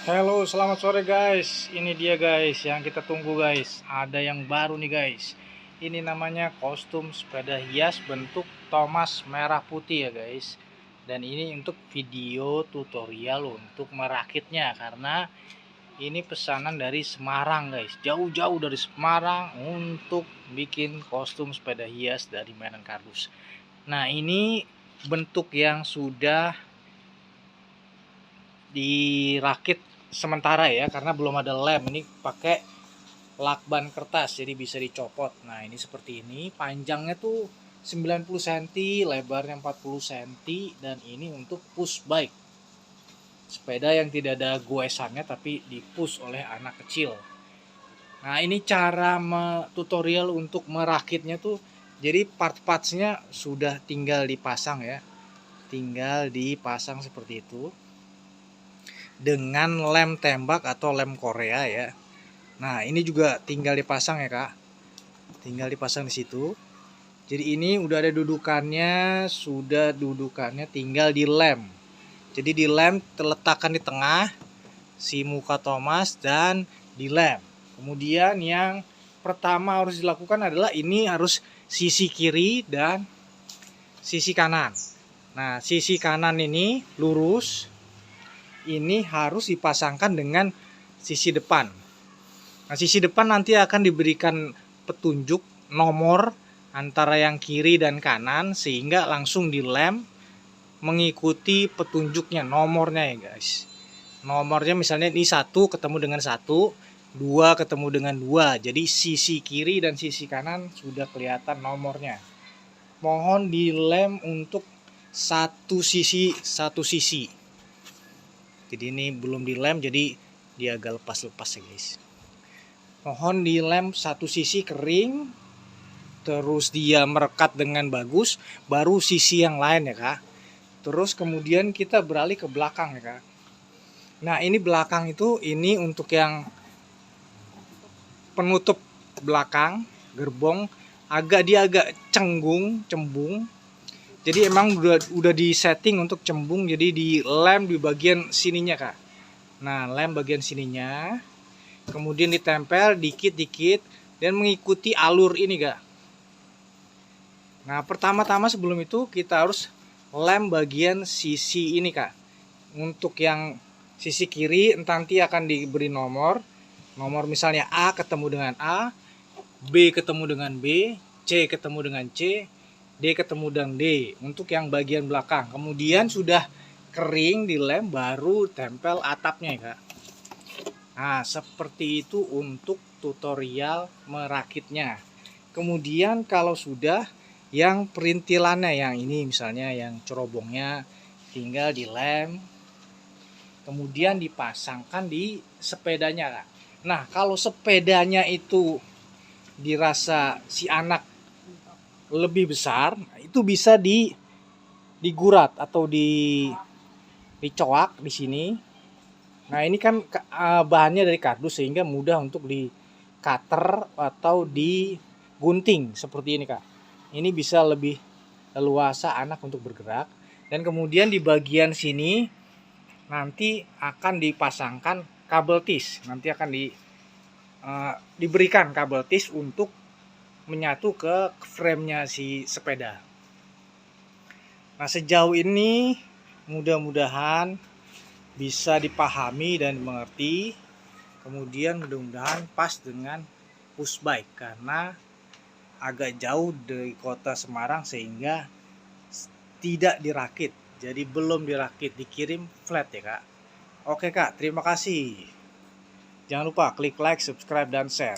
Halo, selamat sore guys. Ini dia guys yang kita tunggu guys. Ada yang baru nih guys. Ini namanya kostum sepeda hias bentuk Thomas merah putih ya guys. Dan ini untuk video tutorial untuk merakitnya karena ini pesanan dari Semarang guys. Jauh-jauh dari Semarang untuk bikin kostum sepeda hias dari mainan kardus. Nah, ini bentuk yang sudah dirakit sementara ya, karena belum ada lem. Ini pakai lakban kertas jadi bisa dicopot. Nah, ini seperti ini, panjangnya tuh 90 cm, lebarnya 40 cm, dan ini untuk push bike, sepeda yang tidak ada goesannya tapi dipush oleh anak kecil. Nah, ini cara tutorial untuk merakitnya tuh, jadi part-partsnya sudah tinggal dipasang ya, tinggal dipasang seperti itu dengan lem tembak atau lem Korea ya. Nah, ini juga tinggal dipasang ya kak, tinggal dipasang di situ. Jadi ini udah ada dudukannya, tinggal dilem. Jadi dilem, terletakkan di tengah si muka Thomas dan dilem. Kemudian yang pertama harus dilakukan adalah ini harus sisi kiri dan sisi kanan. Nah, sisi kanan ini lurus, ini harus dipasangkan dengan sisi depan. Nah, sisi depan nanti akan diberikan petunjuk nomor antara yang kiri dan kanan sehingga langsung dilem mengikuti petunjuknya, nomornya ya guys. Nomornya misalnya ini 1 ketemu dengan 1, 2 ketemu dengan 2. Jadi sisi kiri dan sisi kanan sudah kelihatan nomornya. Mohon dilem untuk satu sisi. Jadi ini belum dilem, jadi dia agak lepas-lepas ya guys. Mohon dilem satu sisi kering, terus dia merekat dengan bagus, baru sisi yang lain ya kak. Terus kemudian kita beralih ke belakang ya kak. Nah, ini belakang itu, ini untuk yang penutup belakang gerbong, dia agak cembung. Jadi emang udah di setting untuk cembung, jadi di lem di bagian sininya kak. Nah, lem bagian sininya, kemudian ditempel dikit-dikit dan mengikuti alur ini kak. Nah, pertama-tama sebelum itu kita harus lem bagian sisi ini kak. Untuk yang sisi kiri nanti akan diberi nomor misalnya A ketemu dengan A, B ketemu dengan B, C ketemu dengan C, D ketemu dengan D untuk yang bagian belakang. Kemudian sudah kering dilem, baru tempel atapnya ya kak. Nah, seperti itu untuk tutorial merakitnya. Kemudian kalau sudah yang perintilannya, yang ini misalnya yang cerobongnya, tinggal dilem, kemudian dipasangkan di sepedanya kak. Nah, kalau sepedanya itu dirasa si anak lebih besar, itu bisa digurat atau dicoak di sini. Nah, ini kan bahannya dari kardus sehingga mudah untuk di cutter atau digunting seperti ini kak. Ini bisa lebih leluasa anak untuk bergerak. Dan kemudian di bagian sini nanti akan dipasangkan kabel tis. Nanti akan diberikan kabel tis untuk menyatu ke frame-nya si sepeda. Nah, sejauh ini mudah-mudahan bisa dipahami dan dimengerti. Kemudian mudah-mudahan pas dengan push bike karena agak jauh dari kota Semarang sehingga tidak dirakit. Jadi belum dirakit, dikirim flat ya kak. Oke kak, terima kasih. Jangan lupa klik like, subscribe, dan share.